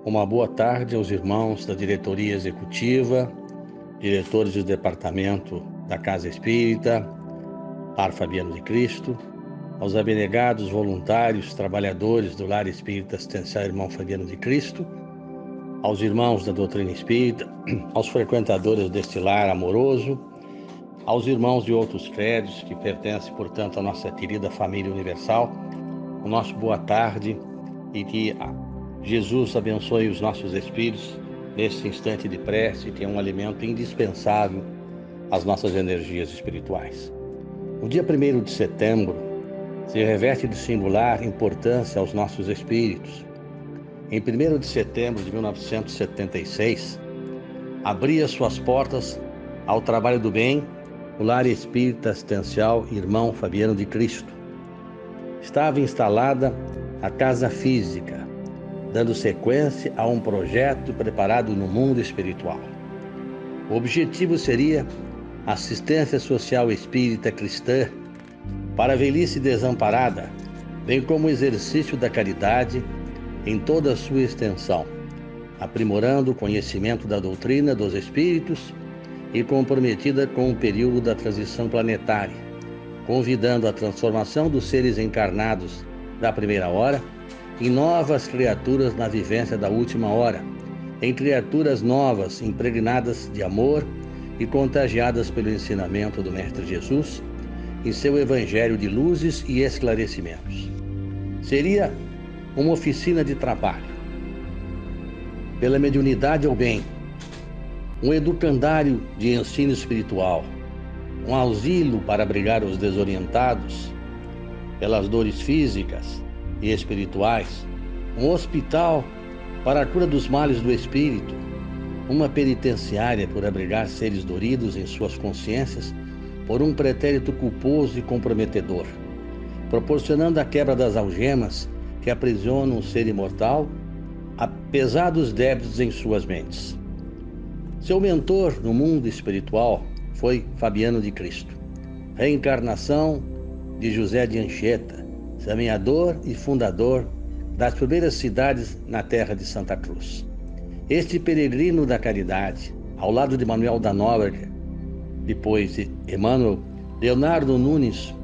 Uma boa tarde aos irmãos da diretoria executiva, diretores do departamento da Casa Espírita, Lar Fabiano de Cristo, aos abnegados voluntários, trabalhadores do Lar Espírita Assistencial Irmão Fabiano de Cristo, aos irmãos da doutrina espírita, aos frequentadores deste lar amoroso, aos irmãos de outros credos que pertencem, portanto, à nossa querida família universal, o nosso boa tarde e que Jesus abençoe os nossos espíritos nesse instante de prece, que é um alimento indispensável às nossas energias espirituais. O dia 1º de setembro se reveste de singular importância aos nossos espíritos. Em 1º de setembro de 1976, abria suas portas ao trabalho do bem o Lar Espírita Assistencial Irmão Fabiano de Cristo. Estava instalada a Casa Física, dando sequência a um projeto preparado no mundo espiritual. O objetivo seria a assistência social espírita cristã para a velhice desamparada, bem como o exercício da caridade em toda a sua extensão, aprimorando o conhecimento da doutrina dos espíritos e comprometida com o período da transição planetária, convidando a transformação dos seres encarnados da primeira hora em novas criaturas na vivência da última hora, em criaturas novas impregnadas de amor e contagiadas pelo ensinamento do Mestre Jesus em seu evangelho de luzes e esclarecimentos. Seria uma oficina de trabalho pela mediunidade ao bem, um educandário de ensino espiritual, um auxílio para abrigar os desorientados pelas dores físicas e espirituais, um hospital para a cura dos males do espírito, uma penitenciária por abrigar seres doridos em suas consciências por um pretérito culposo e comprometedor, proporcionando a quebra das algemas que aprisionam o ser imortal, apesar dos débitos em suas mentes. Seu mentor no mundo espiritual foi Fabiano de Cristo, reencarnação de José de Anchieta, semeador e fundador das primeiras cidades na terra de Santa Cruz. Este peregrino da caridade, ao lado de Manuel da Nóbrega, depois de Emmanuel, Leonardo Nunes,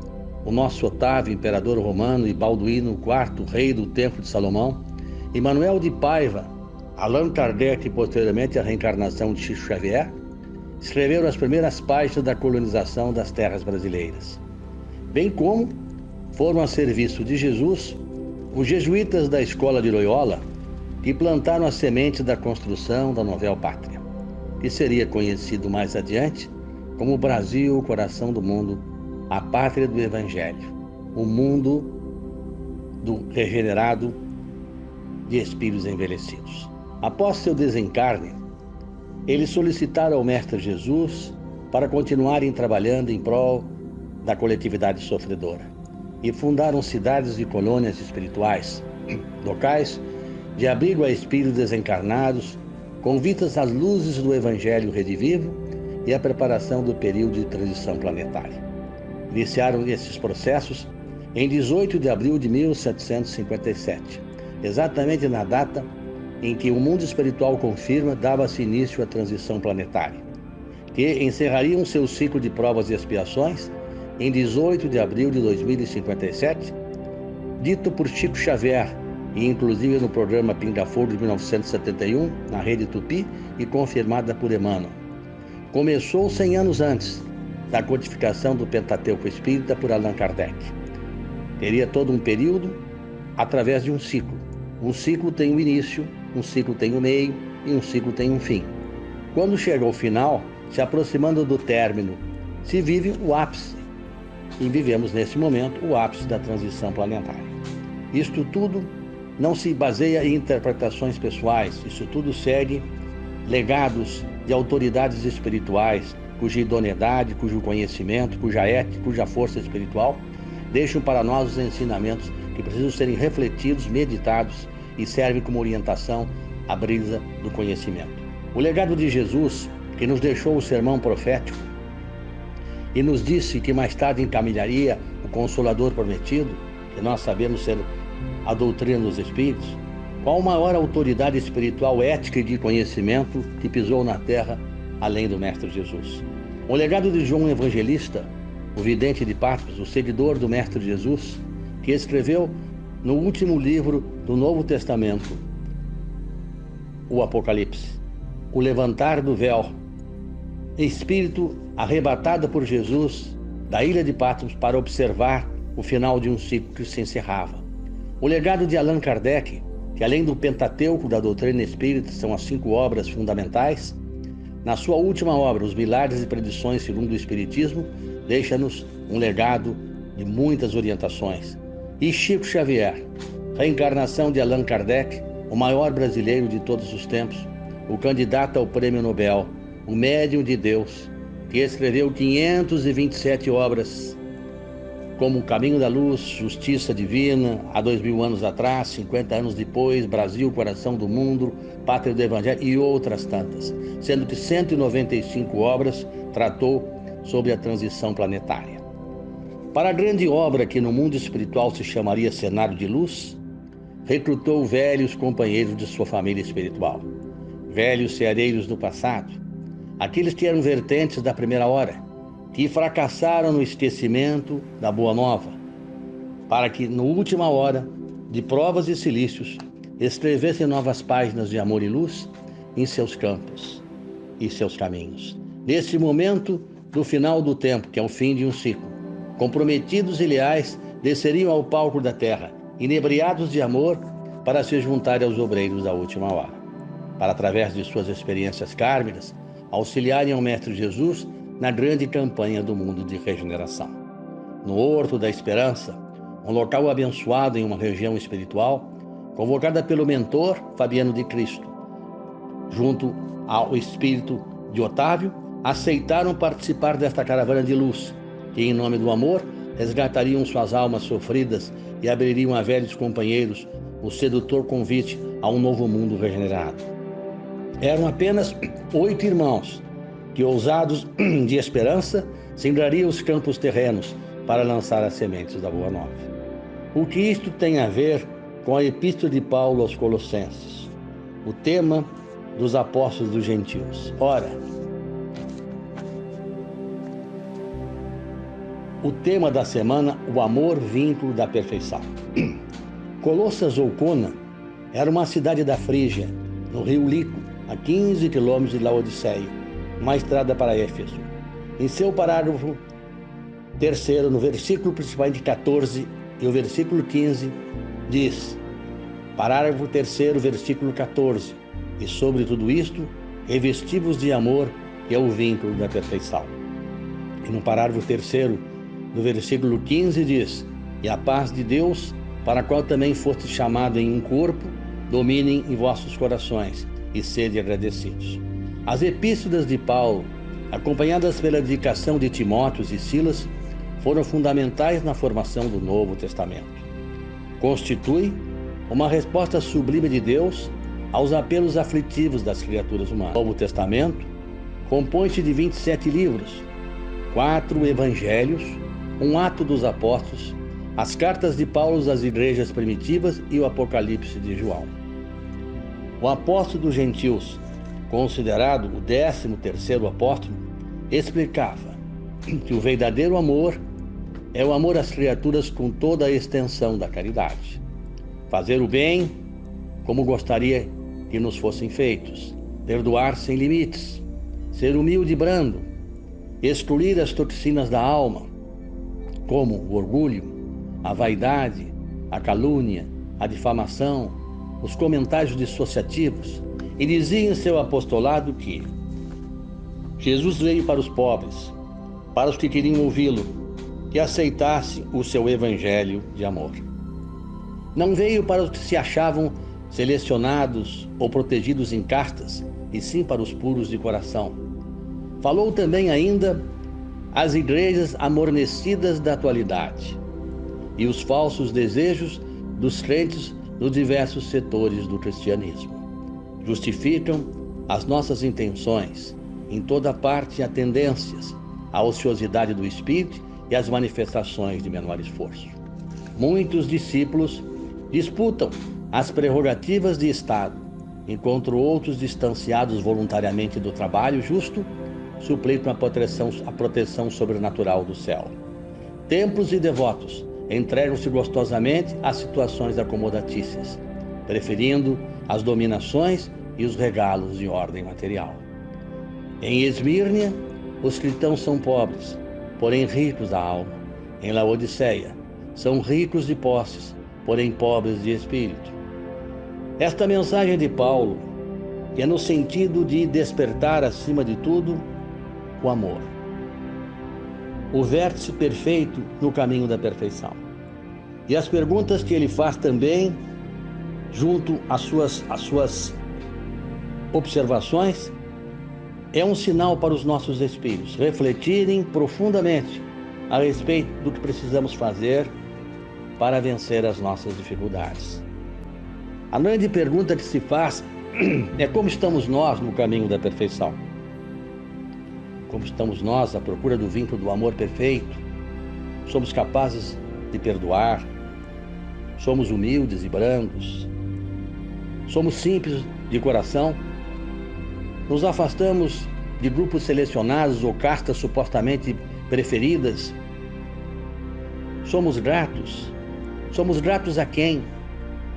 o nosso Otávio, imperador romano, e Balduíno IV, rei do Templo de Salomão, e Manuel de Paiva, Allan Kardec e posteriormente a reencarnação de Chico Xavier, escreveram as primeiras páginas da colonização das terras brasileiras, bem como foram a serviço de Jesus os jesuítas da escola de Loyola, que plantaram a semente da construção da Nova Pátria, que seria conhecido mais adiante como o Brasil, o coração do mundo, a pátria do Evangelho, o mundo do regenerado de espíritos envelhecidos. Após seu desencarne, eles solicitaram ao Mestre Jesus para continuarem trabalhando em prol da coletividade sofredora e fundaram cidades e colônias espirituais, locais de abrigo a espíritos desencarnados, com vistas às luzes do Evangelho redivivo e a preparação do período de transição planetária. Iniciaram esses processos em 18 de abril de 1757, exatamente na data em que o mundo espiritual confirma dava-se início à transição planetária, que encerrariam seu ciclo de provas e expiações em 18 de abril de 2057, dito por Chico Xavier, e inclusive no programa Pinga Fogo de 1971, na Rede Tupi, e confirmada por Emmanuel. Começou 100 anos antes da codificação do Pentateuco Espírita por Allan Kardec. Teria todo um período através de um ciclo. Um ciclo tem um início, um ciclo tem um meio e um ciclo tem um fim. Quando chega ao final, se aproximando do término, se vive o ápice. E vivemos nesse momento o ápice da transição planetária. Isto tudo não se baseia em interpretações pessoais, isso tudo segue legados de autoridades espirituais, cuja idoneidade, cujo conhecimento, cuja ética, cuja força espiritual deixam para nós os ensinamentos que precisam serem refletidos, meditados e servem como orientação à brisa do conhecimento. O legado de Jesus, que nos deixou o sermão profético e nos disse que mais tarde encaminharia o Consolador prometido, que nós sabemos ser a doutrina dos Espíritos, Qual a maior autoridade espiritual, ética e de conhecimento que pisou na terra além do Mestre Jesus? O legado de João Evangelista, o vidente de Patmos, o seguidor do Mestre Jesus, que escreveu no último livro do Novo Testamento, o Apocalipse, o levantar do véu, espírito arrebatado por Jesus da ilha de Patmos para observar o final de um ciclo que se encerrava. O legado de Allan Kardec, que além do Pentateuco da doutrina espírita são as 5 obras fundamentais, na sua última obra, Os Milagres e Predições segundo o Espiritismo, deixa-nos um legado de muitas orientações. E Chico Xavier, reencarnação de Allan Kardec, o maior brasileiro de todos os tempos, o candidato ao Prêmio Nobel, o médium de Deus, que escreveu 527 obras, como O Caminho da Luz, Justiça Divina, há 2000 anos atrás, 50 anos depois, Brasil, Coração do Mundo, Pátria do Evangelho e outras tantas, sendo que 195 obras tratou sobre a transição planetária. Para a grande obra que no mundo espiritual se chamaria Cenário de Luz, recrutou velhos companheiros de sua família espiritual, velhos ceareiros do passado, aqueles que eram vertentes da primeira hora, que fracassaram no esquecimento da Boa Nova, para que, na última hora, de provas e cilícios, escrevessem novas páginas de amor e luz em seus campos e seus caminhos. Neste momento do final do tempo, que é o fim de um ciclo, comprometidos e leais desceriam ao palco da terra, inebriados de amor, para se juntarem aos obreiros da última hora, para, através de suas experiências kármicas, auxiliarem ao Mestre Jesus na grande campanha do mundo de regeneração. No Horto da Esperança, um local abençoado em uma região espiritual, convocada pelo mentor Fabiano de Cristo, junto ao espírito de Otávio, aceitaram participar desta caravana de luz, que em nome do amor resgatariam suas almas sofridas e abririam a velhos companheiros o sedutor convite a um novo mundo regenerado. Eram apenas 8 irmãos que, ousados de esperança, sembrariam os campos terrenos para lançar as sementes da Boa Nova. O que isto tem a ver com a Epístola de Paulo aos Colossenses, o tema dos apóstolos dos gentios? Ora, o tema da semana, o amor, vínculo da perfeição. Colossas ou Cona era uma cidade da Frígia, no rio Lico, a 15 quilômetros de Laodiceia, uma estrada para Éfeso. Em seu parágrafo 3º, no versículo principalmente 14 e o versículo 15, diz, parágrafo 3º, versículo 14, e sobre tudo isto, revesti-vos de amor, que é o vínculo da perfeição. E no parágrafo 3º, no versículo 15, diz, e a paz de Deus, para a qual também foste chamado em um corpo, dominem em vossos corações, e sede agradecidos. As epístolas de Paulo, acompanhadas pela dedicação de Timóteo e Silas, foram fundamentais na formação do Novo Testamento. Constitui uma resposta sublime de Deus aos apelos aflitivos das criaturas humanas. O Novo Testamento compõe-se de 27 livros, 4 evangelhos, um ato dos apóstolos, as cartas de Paulo às igrejas primitivas e o Apocalipse de João. O apóstolo dos gentios, considerado o 13º apóstolo, explicava que o verdadeiro amor é o amor às criaturas com toda a extensão da caridade. Fazer o bem como gostaria que nos fossem feitos, perdoar sem limites, ser humilde e brando, excluir as toxinas da alma, como o orgulho, a vaidade, a calúnia, a difamação, os comentários dissociativos, e dizia em seu apostolado que Jesus veio para os pobres, para os que queriam ouvi-lo, que aceitasse o seu evangelho de amor. Não veio para os que se achavam selecionados ou protegidos em castas, e sim para os puros de coração. Falou também ainda às igrejas amornecidas da atualidade e os falsos desejos dos crentes nos diversos setores do cristianismo. Justificam as nossas intenções, em toda parte há tendências à ociosidade do espírito e às manifestações de menor esforço. Muitos discípulos disputam as prerrogativas de Estado, enquanto outros, distanciados voluntariamente do trabalho justo, suplicam a proteção sobrenatural do céu. Templos e devotos entregam-se gostosamente às situações acomodatícias, preferindo as dominações e os regalos de ordem material. Em Esmírnia, os cristãos são pobres, porém ricos da alma. Em Laodiceia, são ricos de posses, porém pobres de espírito. Esta mensagem de Paulo é no sentido de despertar, acima de tudo, o amor, o vértice perfeito no caminho da perfeição. E as perguntas que ele faz também, junto às suas observações, é um sinal para os nossos espíritos refletirem profundamente a respeito do que precisamos fazer para vencer as nossas dificuldades. A grande pergunta que se faz é como estamos nós no caminho da perfeição? Como estamos nós à procura do vínculo do amor perfeito? Somos capazes de perdoar? Somos humildes e brandos? Somos simples de coração? Nos afastamos de grupos selecionados ou castas supostamente preferidas? Somos gratos? Somos gratos a quem?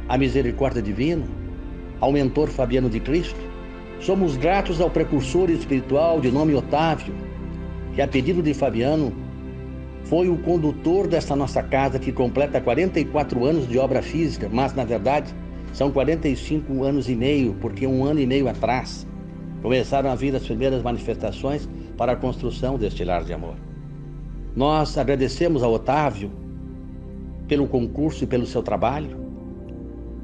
À misericórdia divina? Ao mentor Fabiano de Cristo? Somos gratos ao precursor espiritual de nome Otávio, que a pedido de Fabiano foi o condutor desta nossa casa, que completa 44 anos de obra física, mas na verdade são 45 anos e meio, porque 1 ano e meio atrás começaram a vir as primeiras manifestações para a construção deste lar de amor. Nós agradecemos ao Otávio pelo concurso e pelo seu trabalho.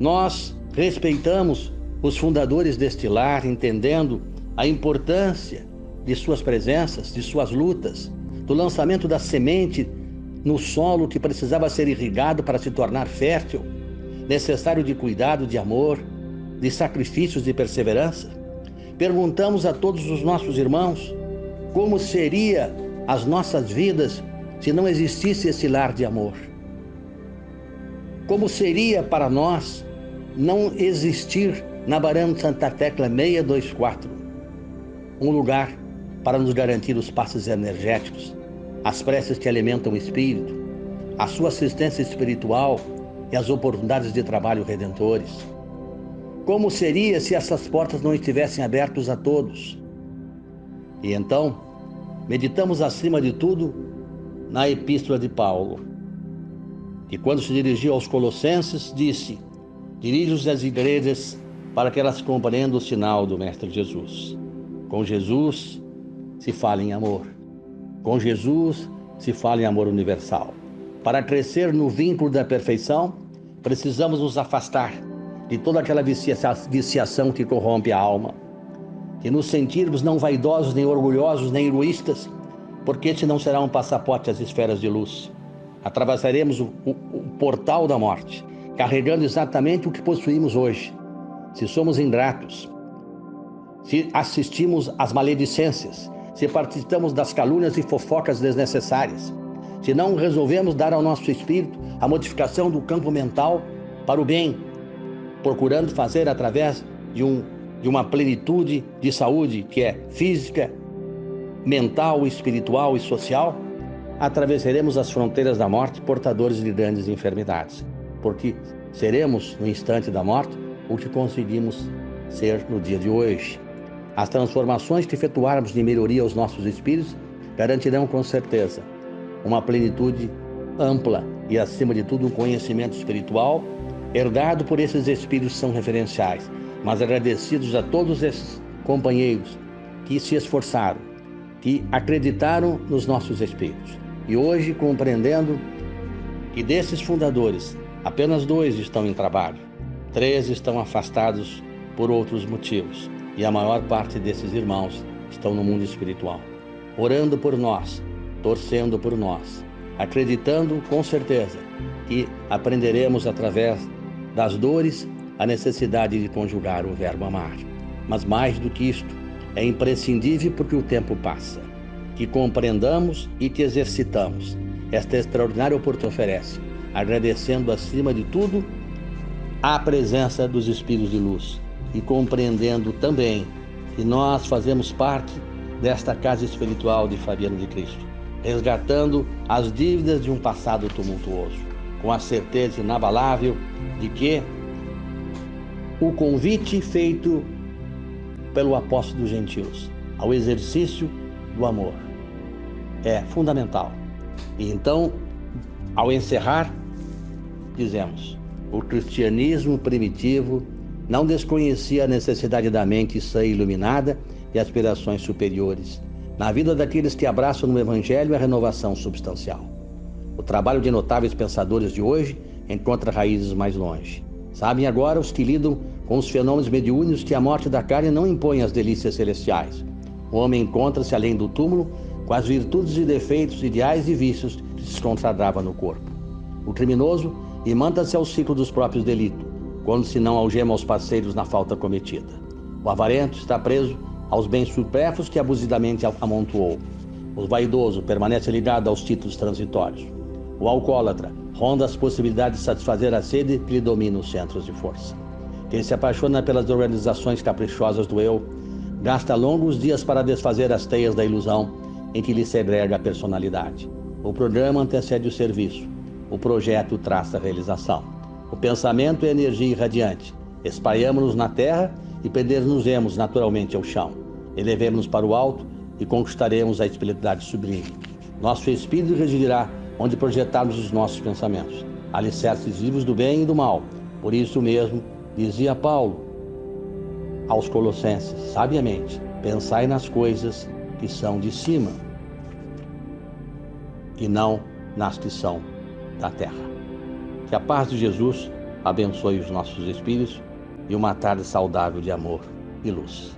Nós respeitamos os fundadores deste lar, entendendo a importância de suas presenças, de suas lutas, do lançamento da semente no solo que precisava ser irrigado para se tornar fértil, necessário de cuidado, de amor, de sacrifícios e perseverança. Perguntamos a todos os nossos irmãos como seria as nossas vidas se não existisse esse lar de amor. Como seria para nós não existir na Barão de Santa Tecla 624 um lugar para nos garantir os passes energéticos, as preces que alimentam o espírito, a sua assistência espiritual e as oportunidades de trabalho redentores? Como seria se essas portas não estivessem abertas a todos? E então, meditamos acima de tudo na Epístola de Paulo, que quando se dirigiu aos Colossenses, disse: dirige-os às igrejas para que elas compreendam o sinal do Mestre Jesus. Com Jesus se fala em amor. Com Jesus se fala em amor universal. Para crescer no vínculo da perfeição, precisamos nos afastar de toda aquela viciação que corrompe a alma, que nos sentirmos não vaidosos, nem orgulhosos, nem egoístas, porque esse não será um passaporte às esferas de luz. Atravessaremos o portal da morte, carregando exatamente o que possuímos hoje. Se somos ingratos, se assistimos às maledicências, se participamos das calúnias e fofocas desnecessárias, se não resolvemos dar ao nosso espírito a modificação do campo mental para o bem, procurando fazer através de uma plenitude de saúde que é física, mental, espiritual e social, atravessaremos as fronteiras da morte portadores de grandes enfermidades, porque seremos, no instante da morte, o que conseguimos ser no dia de hoje. As transformações que efetuarmos de melhoria aos nossos espíritos garantirão com certeza uma plenitude ampla e, acima de tudo, um conhecimento espiritual herdado por esses espíritos que são referenciais, mas agradecidos a todos esses companheiros que se esforçaram, que acreditaram nos nossos espíritos. E hoje, compreendendo que desses fundadores, apenas 2 estão em trabalho, 3 estão afastados por outros motivos, e a maior parte desses irmãos estão no mundo espiritual, orando por nós, torcendo por nós, acreditando com certeza que aprenderemos através das dores a necessidade de conjugar o verbo amar. Mas mais do que isto, é imprescindível porque o tempo passa, que compreendamos e que exercitamos esta extraordinária oportunidade oferece, agradecendo acima de tudo à presença dos espíritos de luz e compreendendo também que nós fazemos parte desta casa espiritual de Fabiano de Cristo, resgatando as dívidas de um passado tumultuoso, com a certeza inabalável de que o convite feito pelo apóstolo dos gentios ao exercício do amor é fundamental. E então, ao encerrar, dizemos: o cristianismo primitivo não desconhecia a necessidade da mente sã e iluminada e aspirações superiores na vida daqueles que abraçam no Evangelho a renovação substancial. O trabalho de notáveis pensadores de hoje encontra raízes mais longe. Sabem agora os que lidam com os fenômenos mediúnicos que a morte da carne não impõe as delícias celestiais. O homem encontra-se além do túmulo com as virtudes e defeitos, ideais e vícios que se consagrava no corpo. O criminoso imanta-se ao ciclo dos próprios delitos, quando se não algema os parceiros na falta cometida. O avarento está preso aos bens supérfluos que abusivamente amontoou. O vaidoso permanece ligado aos títulos transitórios. O alcoólatra ronda as possibilidades de satisfazer a sede que lhe domina os centros de força. Quem se apaixona pelas organizações caprichosas do eu, gasta longos dias para desfazer as teias da ilusão em que lhe segrega a personalidade. O programa antecede o serviço. O projeto traça a realização. O pensamento é energia irradiante. Espalhamos-nos na terra e perder-nos-emos naturalmente ao chão. Elevemos-nos para o alto e conquistaremos a espiritualidade sublime. Nosso espírito residirá onde projetarmos os nossos pensamentos, alicerces vivos do bem e do mal. Por isso mesmo, dizia Paulo aos Colossenses, sabiamente: pensai nas coisas que são de cima e não nas que são da terra. Que a paz de Jesus abençoe os nossos espíritos e uma tarde saudável de amor e luz.